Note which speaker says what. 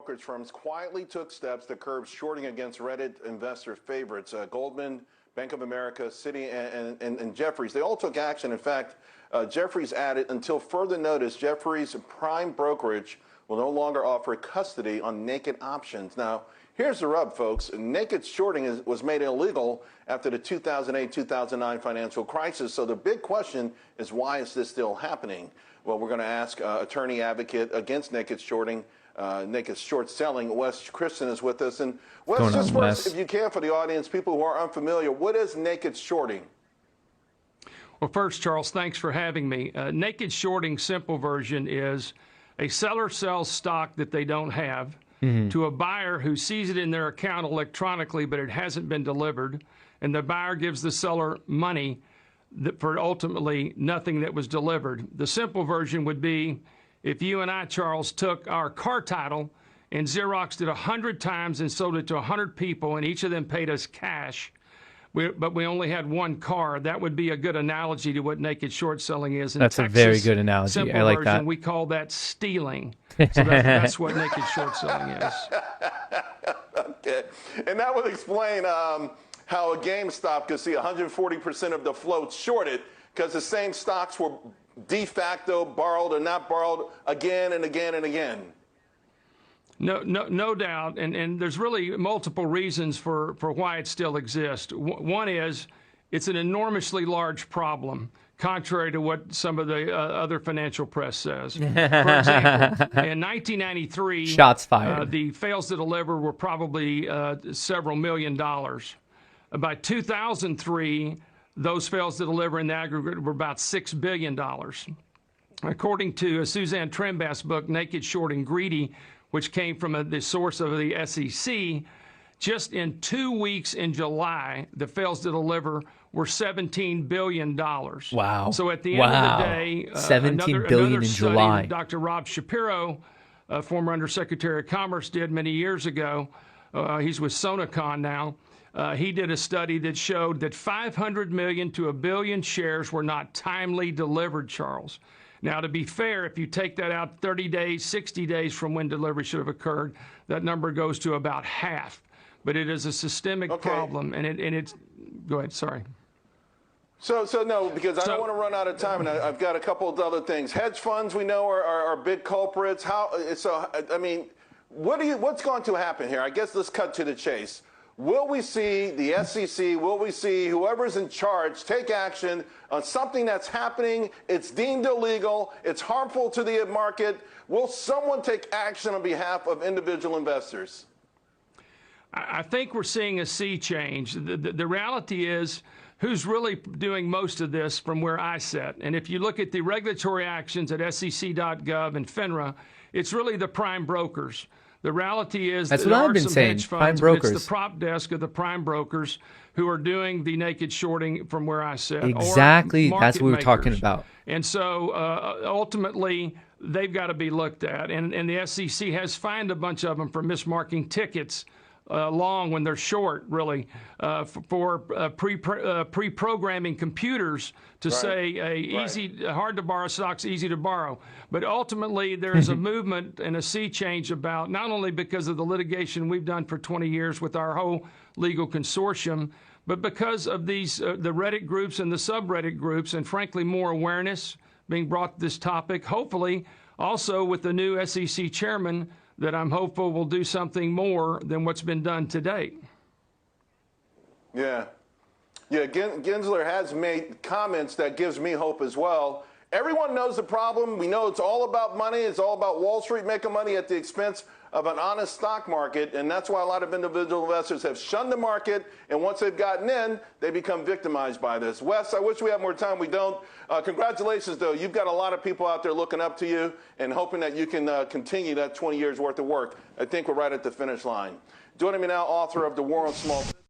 Speaker 1: brokerage firms quietly took steps to curb shorting against Reddit investor favorites. Goldman, Bank of America, Citi, and Jefferies. They all took action. In fact, Jefferies added, until further notice, Jefferies' prime brokerage will no longer offer custody on naked options. Now, here's the rub, folks. Naked shorting was made illegal after the 2008-2009 financial crisis. So the big question is, why is this still happening? Well, we're going to ask attorney advocate against naked shorting, naked short selling, Wes Christian is with us. And Wes, just first, if you can, for the audience, people who are unfamiliar, what is naked shorting?
Speaker 2: Well, first, Charles, thanks for having me. Naked shorting, simple version, is a seller sells stock that they don't have to a buyer who sees it in their account electronically, but it hasn't been delivered, and the buyer gives the seller money for ultimately nothing that was delivered. The simple version would be if you and I, Charles, took our car title and Xeroxed it 100 times and sold it to 100 people, and each of them paid us cash, but we only had one car. That would be a good analogy to what naked short selling is in
Speaker 3: Texas.
Speaker 2: That's
Speaker 3: a very good analogy. I like
Speaker 2: version,
Speaker 3: that.
Speaker 2: We call that stealing. So that's what naked short selling is.
Speaker 1: Okay. And that would explain how a GameStop could see 140% of the float shorted because the same stocks were de facto borrowed or not borrowed again and again and again.
Speaker 2: No doubt, and there's really multiple reasons for why it still exists. One is it's an enormously large problem, contrary to what some of the other financial press says. For example, in 1993,
Speaker 3: shots fired.
Speaker 2: The fails to deliver were probably several $1 million. By 2003, those fails to deliver in the aggregate were about $6 billion. According to Suzanne Trembass's book, Naked Shorting Greedy, which came from the source of the SEC, just in 2 weeks in July, the fails to deliver were $17 billion.
Speaker 3: Wow.
Speaker 2: So at the end of the day,
Speaker 3: $17 billion in July.
Speaker 2: Dr. Rob Shapiro, former Undersecretary of Commerce, did many years ago. He's with Sonacon now. He did a study that showed that 500 million to 1 billion shares were not timely delivered, Charles. Now, to be fair, if you take that out 30 days, 60 days from when delivery should have occurred, that number goes to about half. But it is a systemic problem, and it's go ahead. Sorry.
Speaker 1: So no, because I don't want to run out of time, and I've got a couple of other things. Hedge funds, we know, are big culprits. I mean, what's going to happen here? I guess let's cut to the chase. Will we see the SEC, will we see whoever's in charge take action on something that's happening, it's deemed illegal, it's harmful to the market? Will someone take action on behalf of individual investors?
Speaker 2: I think we're seeing a sea change. The reality is, who's really doing most of this from where I sit? And if you look at the regulatory actions at sec.gov and FINRA, it's really the prime brokers. The reality is
Speaker 3: that's
Speaker 2: that
Speaker 3: what
Speaker 2: there
Speaker 3: I've
Speaker 2: are
Speaker 3: been
Speaker 2: some
Speaker 3: saying.
Speaker 2: hedge funds,
Speaker 3: Prime brokers.
Speaker 2: It's the prop desk of the prime brokers who are doing the naked shorting from where I sit.
Speaker 3: Exactly. That's what we were
Speaker 2: makers.
Speaker 3: talking about.
Speaker 2: And so ultimately, they've got to be looked at. And the SEC has fined a bunch of them for mismarking tickets long when they're short, really, for pre-programming computers to say easy, hard to borrow stocks, easy to borrow. But ultimately, there's a movement and a sea change about, not only because of the litigation we've done for 20 years with our whole legal consortium, but because of these the Reddit groups and the subreddit groups, and frankly, more awareness being brought to this topic. Hopefully, also with the new SEC chairman, that I'm hopeful will do something more than what's been done to date.
Speaker 1: Yeah. Gensler has made comments that gives me hope as well. Everyone knows the problem. We know it's all about money. It's all about Wall Street making money at the expense of an honest stock market, and that's why a lot of individual investors have shunned the market, and once they've gotten in, they become victimized by this. Wes, I wish we had more time. We don't. Congratulations, though. You've got a lot of people out there looking up to you and hoping that you can continue that 20 years worth of work. I think we're right at the finish line. Joining me now, author of The War on Small Business.